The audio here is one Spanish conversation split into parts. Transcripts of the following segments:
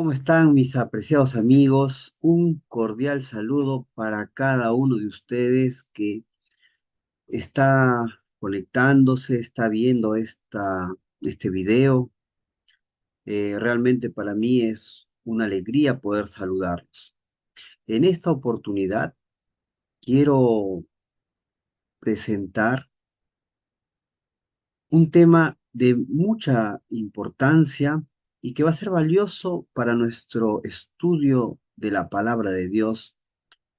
¿Cómo están mis apreciados amigos? Un cordial saludo para cada uno de ustedes que está conectándose, está viendo este video. Realmente para mí es una alegría poder saludarlos. En esta oportunidad quiero presentar un tema de mucha importancia y que va a ser valioso para nuestro estudio de la palabra de Dios,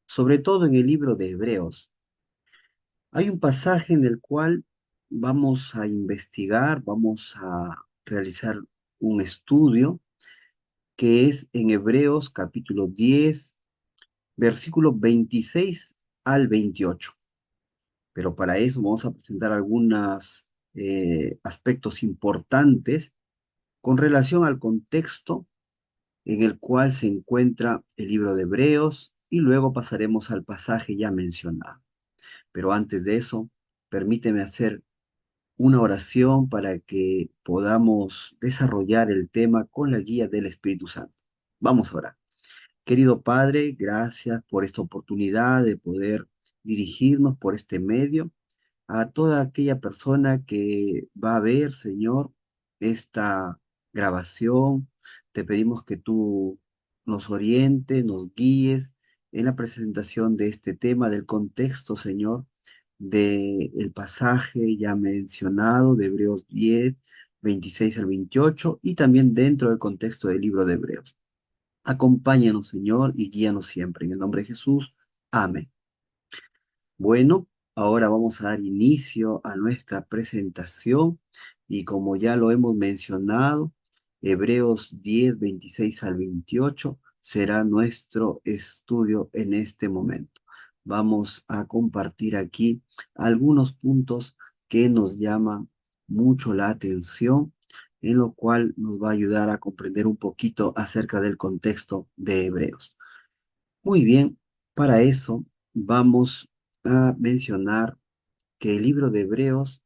sobre todo en el libro de Hebreos. Hay un pasaje en el cual vamos a investigar, vamos a realizar un estudio que es en Hebreos capítulo 10, versículos 26 al 28. Pero para eso vamos a presentar algunos aspectos importantes con relación al contexto en el cual se encuentra el libro de Hebreos y luego pasaremos al pasaje ya mencionado. Pero antes de eso, permíteme hacer una oración para que podamos desarrollar el tema con la guía del Espíritu Santo. Vamos a orar. Querido Padre, gracias por esta oportunidad de poder dirigirnos por este medio a toda aquella persona que va a ver, Señor, esta grabación. Te pedimos que tú nos orientes, nos guíes en la presentación de este tema, del contexto, Señor, del pasaje ya mencionado de Hebreos 10, 26 al 28 y también dentro del contexto del libro de Hebreos. Acompáñanos, Señor, y guíanos siempre. En el nombre de Jesús. Amén. Bueno, ahora vamos a dar inicio a nuestra presentación y como ya lo hemos mencionado, Hebreos 10, 26 al 28 será nuestro estudio en este momento. Vamos a compartir aquí algunos puntos que nos llaman mucho la atención, en lo cual nos va a ayudar a comprender un poquito acerca del contexto de Hebreos. Muy bien, para eso vamos a mencionar que el libro de Hebreos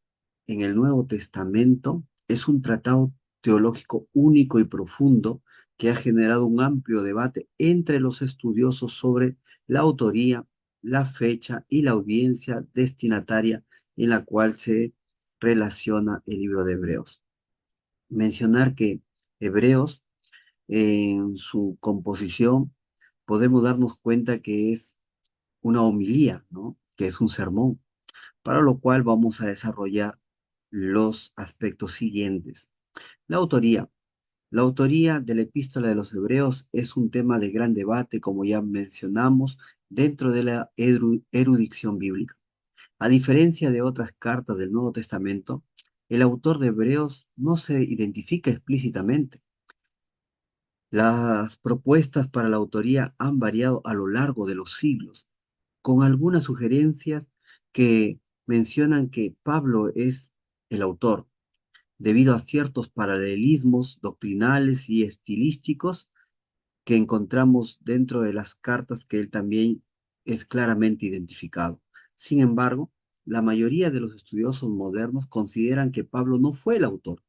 en el Nuevo Testamento es un tratado teológico único y profundo que ha generado un amplio debate entre los estudiosos sobre la autoría, la fecha y la audiencia destinataria en la cual se relaciona el libro de Hebreos. Mencionar que Hebreos en su composición podemos darnos cuenta que es una homilía, ¿no? Que es un sermón, para lo cual vamos a desarrollar los aspectos siguientes. La autoría. La autoría de la epístola de los Hebreos es un tema de gran debate, como ya mencionamos, dentro de la erudición bíblica. A diferencia de otras cartas del Nuevo Testamento, el autor de Hebreos no se identifica explícitamente. Las propuestas para la autoría han variado a lo largo de los siglos, con algunas sugerencias que mencionan que Pablo es el autor, debido a ciertos paralelismos doctrinales y estilísticos que encontramos dentro de las cartas que él también es claramente identificado. Sin embargo, la mayoría de los estudiosos modernos consideran que Pablo no fue el autor,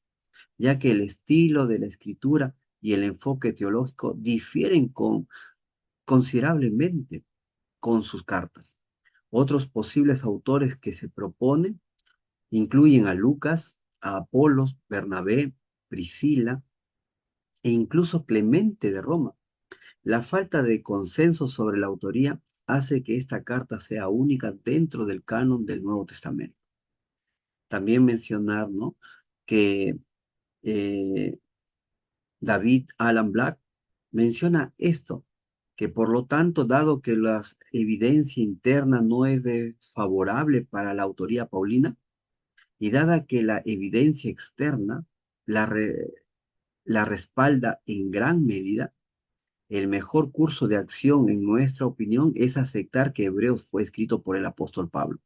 ya que el estilo de la escritura y el enfoque teológico difieren considerablemente con sus cartas. Otros posibles autores que se proponen incluyen a Lucas, a Apolos, Bernabé, Priscila e incluso Clemente de Roma. La falta de consenso sobre la autoría hace que esta carta sea única dentro del canon del Nuevo Testamento. También mencionar, ¿no?, que eh, David Alan Black menciona esto, que por lo tanto, dado que la evidencia interna no es favorable para la autoría paulina, y dada que la evidencia externa la, re- la respalda en gran medida, el mejor curso de acción, en nuestra opinión, es aceptar que Hebreos fue escrito por el apóstol Pablo,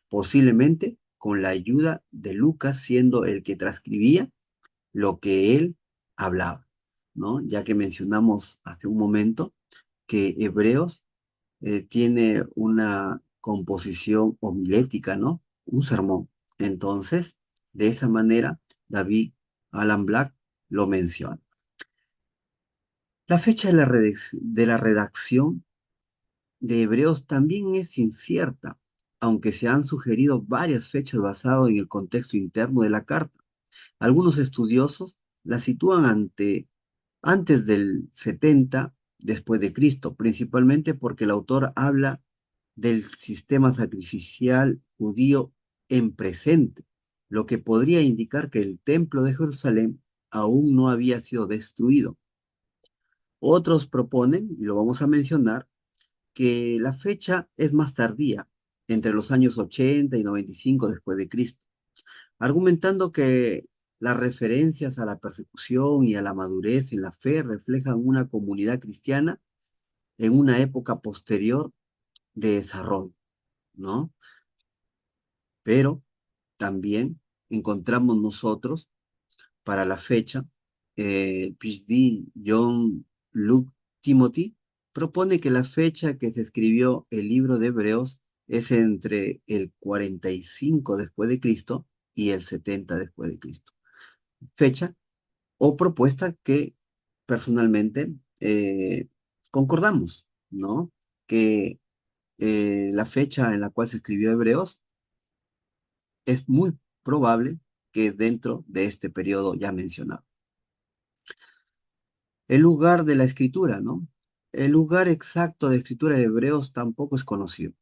posiblemente con la ayuda de Lucas siendo el que transcribía lo que él hablaba, ¿no? Ya que mencionamos hace un momento que Hebreos tiene una composición homilética, ¿no? Un sermón. Entonces, de esa manera, David Alan Black lo menciona. La fecha de la redacción de Hebreos también es incierta, aunque se han sugerido varias fechas basadas en el contexto interno de la carta. Algunos estudiosos la sitúan antes del 70 después de Cristo, principalmente porque el autor habla del sistema sacrificial judío en presente, lo que podría indicar que el templo de Jerusalén aún no había sido destruido. Otros proponen, y lo vamos a mencionar, que la fecha es más tardía, entre los años 80 y 95 después de Cristo, argumentando que las referencias a la persecución y a la madurez en la fe reflejan una comunidad cristiana en una época posterior de desarrollo, ¿no? Pero también encontramos nosotros para la fecha, PhD John Luke Timothy propone que la fecha que se escribió el libro de Hebreos es entre el 45 después de Cristo y el 70 después de Cristo. Fecha o propuesta que personalmente concordamos, ¿no? Que la fecha en la cual se escribió Hebreos es muy probable que es dentro de este periodo ya mencionado. El lugar de la escritura, ¿no? El lugar exacto de escritura de Hebreos tampoco es conocido.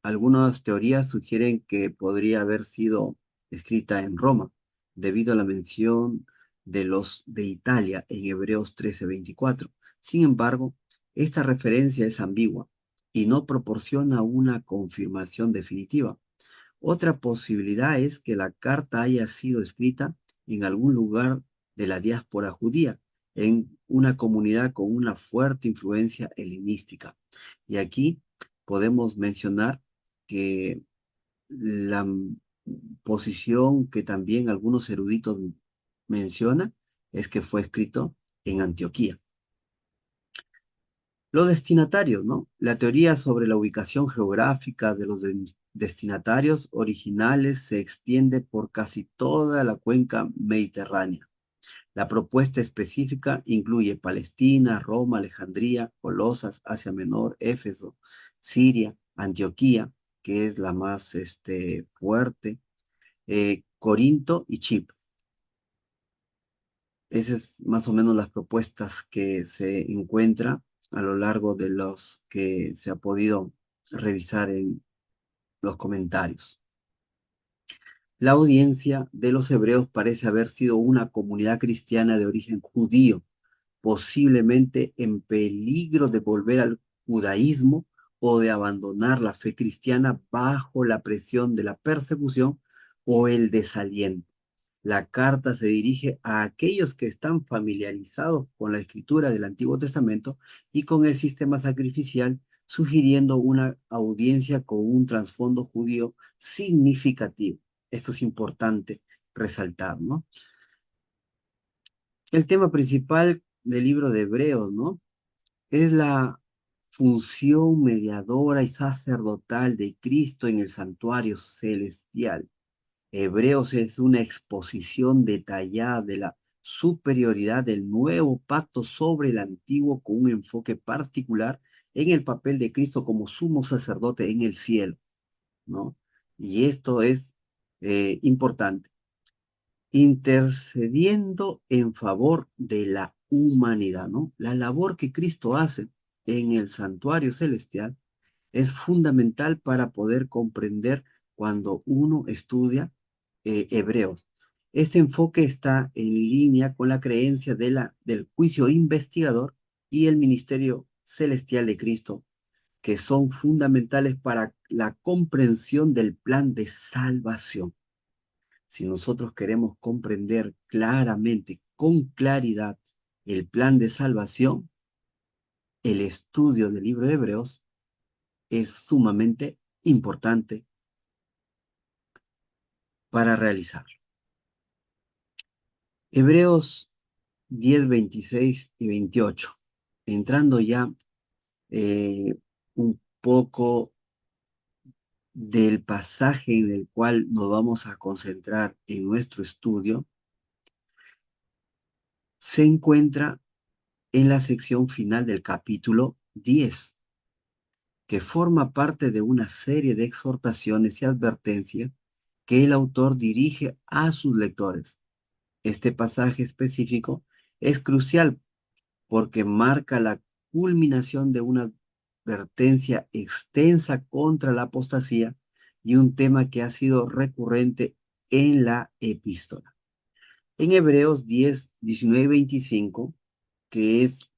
Algunas teorías sugieren que podría haber sido escrita en Roma, debido a la mención de los de Italia en Hebreos 13:24. Sin embargo, esta referencia es ambigua y no proporciona una confirmación definitiva. Otra posibilidad es que la carta haya sido escrita en algún lugar de la diáspora judía, en una comunidad con una fuerte influencia helenística. Y aquí podemos mencionar que la posición que también algunos eruditos mencionan es que fue escrito en Antioquía. Los destinatarios, ¿no? La teoría sobre la ubicación geográfica de los destinatarios originales se extiende por casi toda la cuenca mediterránea. La propuesta específica incluye Palestina, Roma, Alejandría, Colosas, Asia Menor, Éfeso, Siria, Antioquía, que es la más fuerte, Corinto y Chipre. Esas es más o menos las propuestas que se encuentran a lo largo de los que se ha podido revisar en los comentarios. La audiencia de los hebreos parece haber sido una comunidad cristiana de origen judío, posiblemente en peligro de volver al judaísmo o de abandonar la fe cristiana bajo la presión de la persecución o el desaliento. La carta se dirige a aquellos que están familiarizados con la escritura del Antiguo Testamento y con el sistema sacrificial, sugiriendo una audiencia con un trasfondo judío significativo. Esto es importante resaltar, ¿no? El tema principal del libro de Hebreos, ¿no? Es la función mediadora y sacerdotal de Cristo en el santuario celestial. Hebreos es una exposición detallada de la superioridad del nuevo pacto sobre el antiguo con un enfoque particular en el papel de Cristo como sumo sacerdote en el cielo, ¿no? Y esto es importante, intercediendo en favor de la humanidad, ¿no? La labor que Cristo hace en el santuario celestial es fundamental para poder comprender cuando uno estudia Hebreos. Este enfoque está en línea con la creencia del juicio investigador y el ministerio celestial de Cristo, que son fundamentales para la comprensión del plan de salvación. Si nosotros queremos comprender claramente, con claridad, el plan de salvación, el estudio del libro de Hebreos es sumamente importante para realizar. Hebreos 10, 26 y 28. Entrando ya un poco del pasaje en el cual nos vamos a concentrar en nuestro estudio, se encuentra en la sección final del capítulo 10, que forma parte de una serie de exhortaciones y advertencias que el autor dirige a sus lectores. Este pasaje específico es crucial porque marca la culminación de una advertencia extensa contra la apostasía y un tema que ha sido recurrente en la epístola. En Hebreos 10, 19 y 25, que es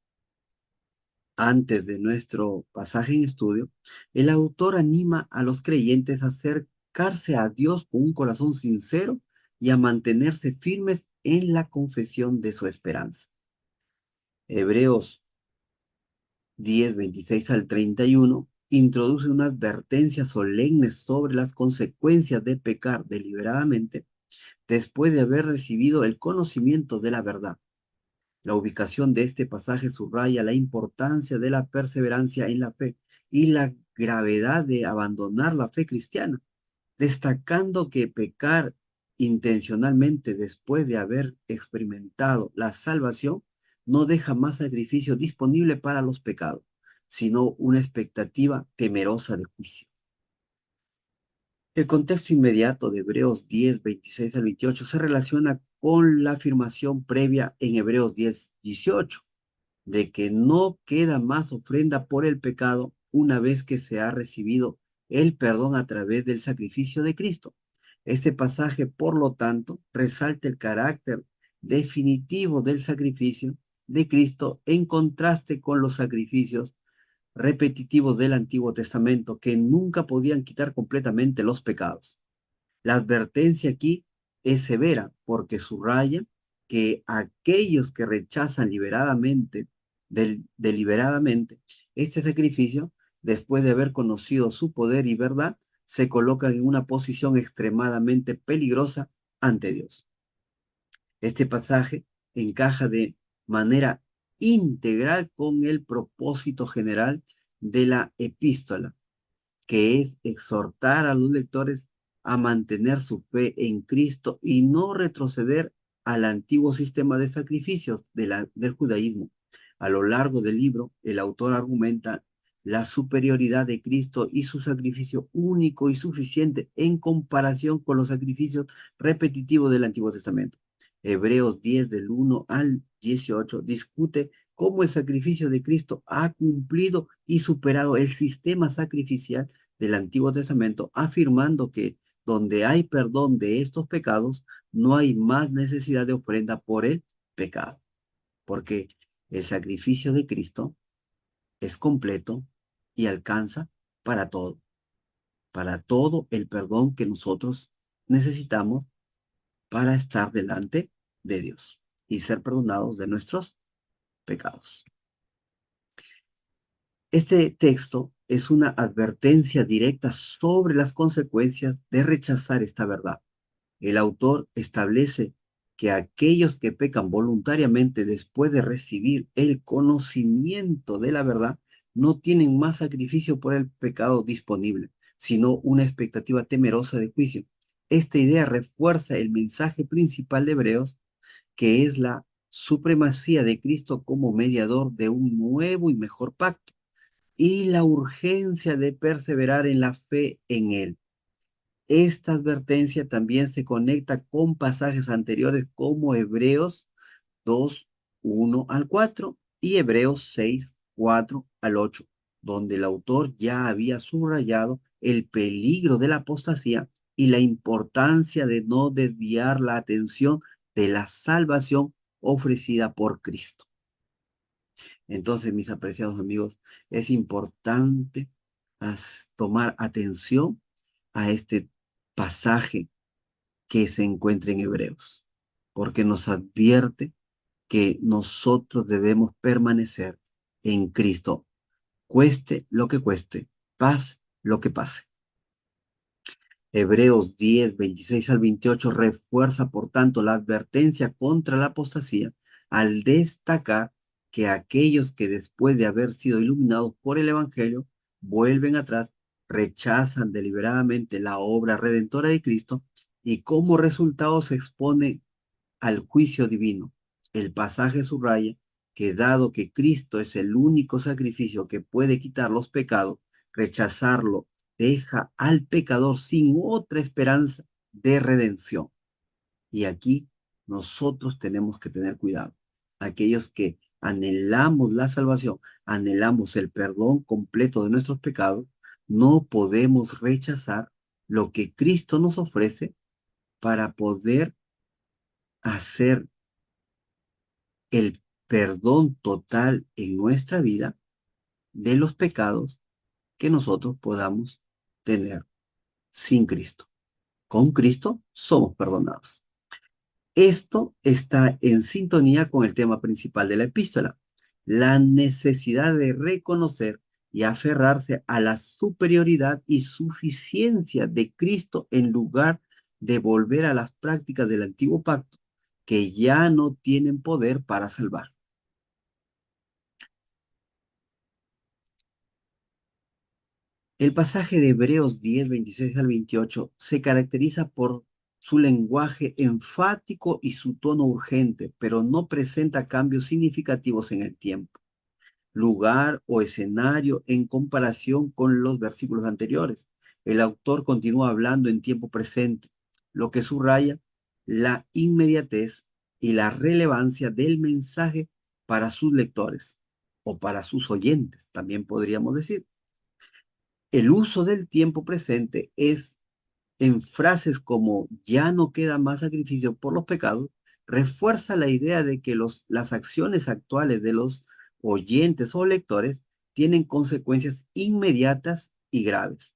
antes de nuestro pasaje en estudio, el autor anima a los creyentes a acercarse a Dios con un corazón sincero y a mantenerse firmes en la confesión de su esperanza. Hebreos 10, 26 al 31 introduce una advertencia solemne sobre las consecuencias de pecar deliberadamente después de haber recibido el conocimiento de la verdad. La ubicación de este pasaje subraya la importancia de la perseverancia en la fe y la gravedad de abandonar la fe cristiana, destacando que pecar intencionalmente después de haber experimentado la salvación no deja más sacrificio disponible para los pecados, sino una expectativa temerosa de juicio. El contexto inmediato de Hebreos 10, 26 al 28 se relaciona con la afirmación previa en Hebreos 10, 18 de que no queda más ofrenda por el pecado una vez que se ha recibido el perdón a través del sacrificio de Cristo. Este pasaje, por lo tanto, resalta el carácter definitivo del sacrificio de Cristo en contraste con los sacrificios repetitivos del Antiguo Testamento que nunca podían quitar completamente los pecados. La advertencia aquí es severa porque subraya que aquellos que rechazan deliberadamente este sacrificio, después de haber conocido su poder y verdad, se colocan en una posición extremadamente peligrosa ante Dios. Este pasaje encaja de manera integral con el propósito general de la epístola, que es exhortar a los lectores a mantener su fe en Cristo y no retroceder al antiguo sistema de sacrificios del judaísmo. A lo largo del libro, el autor argumenta la superioridad de Cristo y su sacrificio único y suficiente en comparación con los sacrificios repetitivos del Antiguo Testamento. Hebreos 10 del 1 al 18 discute cómo el sacrificio de Cristo ha cumplido y superado el sistema sacrificial del Antiguo Testamento, afirmando que donde hay perdón de estos pecados, no hay más necesidad de ofrenda por el pecado, porque el sacrificio de Cristo es completo y alcanza para para todo el perdón que nosotros necesitamos para estar delante de Dios y ser perdonados de nuestros pecados. Este texto es una advertencia directa sobre las consecuencias de rechazar esta verdad. El autor establece que aquellos que pecan voluntariamente después de recibir el conocimiento de la verdad no tienen más sacrificio por el pecado disponible, sino una expectativa temerosa de juicio. Esta idea refuerza el mensaje principal de Hebreos, que es la supremacía de Cristo como mediador de un nuevo y mejor pacto y la urgencia de perseverar en la fe en Él. Esta advertencia también se conecta con pasajes anteriores como Hebreos 2, 1 al 4 y Hebreos 6, 4 al 8, donde el autor ya había subrayado el peligro de la apostasía y la importancia de no desviar la atención de la salvación ofrecida por Cristo. Entonces, mis apreciados amigos, es importante tomar atención a este pasaje que se encuentra en Hebreos, porque nos advierte que nosotros debemos permanecer en Cristo, cueste lo que cueste, pase lo que pase. Hebreos 10, 26 al 28 refuerza, por tanto, la advertencia contra la apostasía al destacar que aquellos que después de haber sido iluminados por el Evangelio vuelven atrás, rechazan deliberadamente la obra redentora de Cristo y como resultado se expone al juicio divino. El pasaje subraya que dado que Cristo es el único sacrificio que puede quitar los pecados, rechazarlo deja al pecador sin otra esperanza de redención. Y aquí nosotros tenemos que tener cuidado. Aquellos que anhelamos la salvación, anhelamos el perdón completo de nuestros pecados, no podemos rechazar lo que Cristo nos ofrece para poder hacer el perdón total en nuestra vida de los pecados que nosotros podamos tener sin Cristo. Con Cristo somos perdonados. Esto está en sintonía con el tema principal de la epístola, la necesidad de reconocer y aferrarse a la superioridad y suficiencia de Cristo en lugar de volver a las prácticas del antiguo pacto, que ya no tienen poder para salvar. El pasaje de Hebreos 10, 26 al 28 se caracteriza por su lenguaje enfático y su tono urgente, pero no presenta cambios significativos en el tiempo, lugar o escenario en comparación con los versículos anteriores. El autor continúa hablando en tiempo presente, lo que subraya la inmediatez y la relevancia del mensaje para sus lectores o para sus oyentes, también podríamos decir. El uso del tiempo presente es en frases como ya no queda más sacrificio por los pecados, refuerza la idea de que las acciones actuales de los oyentes o lectores tienen consecuencias inmediatas y graves.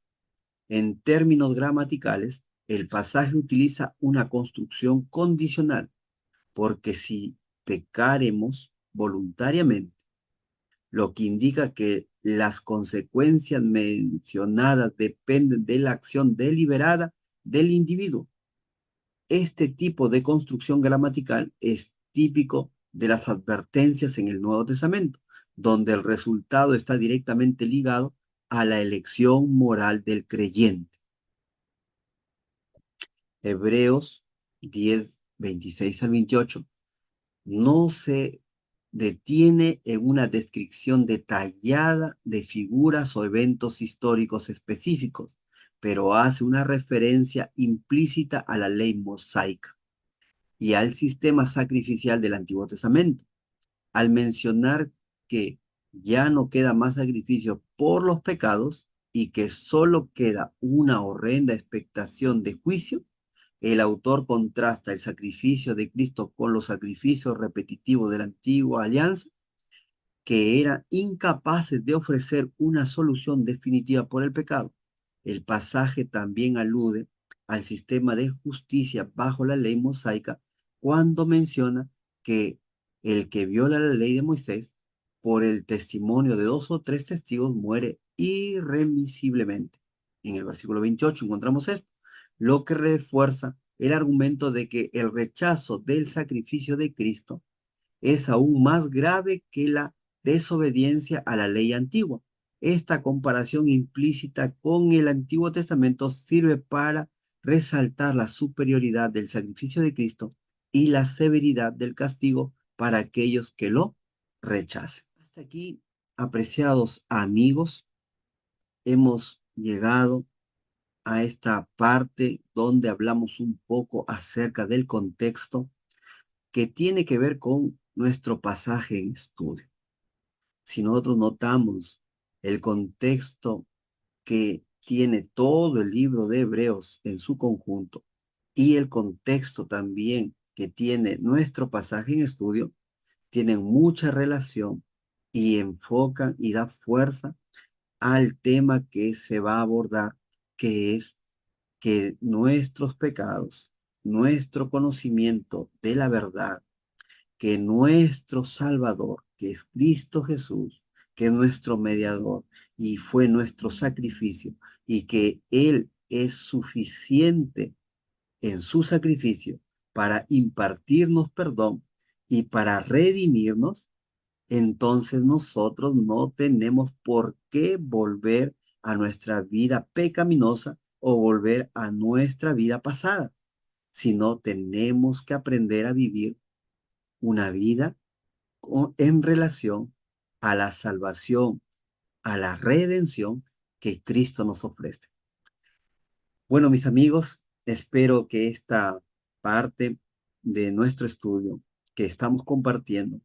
En términos gramaticales, el pasaje utiliza una construcción condicional, porque si pecaremos voluntariamente, lo que indica que las consecuencias mencionadas dependen de la acción deliberada del individuo. Este tipo de construcción gramatical es típico de las advertencias en el Nuevo Testamento, donde el resultado está directamente ligado a la elección moral del creyente. Hebreos 10, 26 al 28 no se detiene en una descripción detallada de figuras o eventos históricos específicos, pero hace una referencia implícita a la ley mosaica y al sistema sacrificial del Antiguo Testamento. Al mencionar que ya no queda más sacrificio por los pecados y que solo queda una horrenda expectación de juicio, el autor contrasta el sacrificio de Cristo con los sacrificios repetitivos de la antigua alianza, que eran incapaces de ofrecer una solución definitiva por el pecado. El pasaje también alude al sistema de justicia bajo la ley mosaica cuando menciona que el que viola la ley de Moisés por el testimonio de dos o tres testigos muere irremisiblemente. En el versículo 28 encontramos esto, lo que refuerza el argumento de que el rechazo del sacrificio de Cristo es aún más grave que la desobediencia a la ley antigua. Esta comparación implícita con el Antiguo Testamento sirve para resaltar la superioridad del sacrificio de Cristo y la severidad del castigo para aquellos que lo rechacen. Hasta aquí, apreciados amigos, hemos llegado a esta parte donde hablamos un poco acerca del contexto que tiene que ver con nuestro pasaje en estudio. Si nosotros notamos el contexto que tiene todo el libro de Hebreos en su conjunto y el contexto también que tiene nuestro pasaje en estudio, tienen mucha relación y enfocan y da fuerza al tema que se va a abordar, que es que nuestros pecados, nuestro conocimiento de la verdad, que nuestro Salvador, que es Cristo Jesús, que es nuestro mediador y fue nuestro sacrificio, y que Él es suficiente en su sacrificio para impartirnos perdón y para redimirnos, entonces nosotros no tenemos por qué volver a nuestra vida pecaminosa o volver a nuestra vida pasada, sino tenemos que aprender a vivir una vida en relación a la salvación, a la redención que Cristo nos ofrece. Bueno, mis amigos, espero que esta parte de nuestro estudio que estamos compartiendo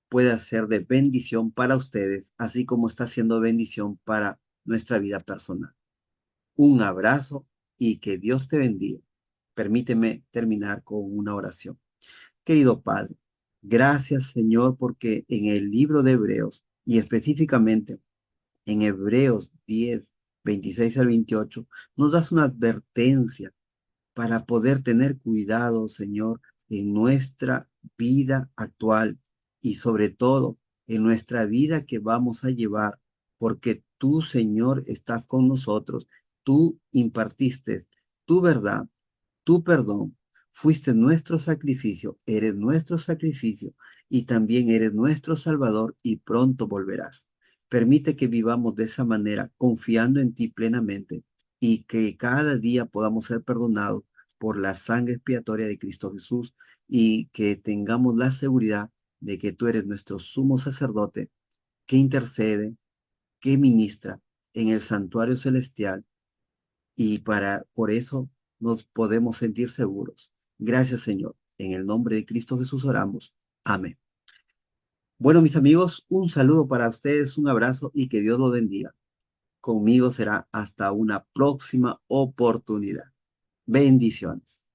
pueda ser de bendición para ustedes, así como está siendo bendición para nuestra vida personal. Un abrazo y que Dios te bendiga. Permíteme terminar con una oración. Querido Padre, gracias Señor porque en el libro de Hebreos y específicamente en Hebreos 10, 26 al 28, nos das una advertencia para poder tener cuidado, Señor, en nuestra vida actual y sobre todo en nuestra vida que vamos a llevar, porque tú, Señor, estás con nosotros. Tú impartiste tu verdad, tu perdón. Fuiste nuestro sacrificio, eres nuestro sacrificio y también eres nuestro Salvador y pronto volverás. Permite que vivamos de esa manera, confiando en ti plenamente y que cada día podamos ser perdonados por la sangre expiatoria de Cristo Jesús y que tengamos la seguridad de que tú eres nuestro sumo sacerdote que intercede, que ministra en el santuario celestial y por eso nos podemos sentir seguros. Gracias, Señor. En el nombre de Cristo Jesús oramos. Amén. Bueno, mis amigos, un saludo para ustedes, un abrazo y que Dios los bendiga. Conmigo será hasta una próxima oportunidad. Bendiciones.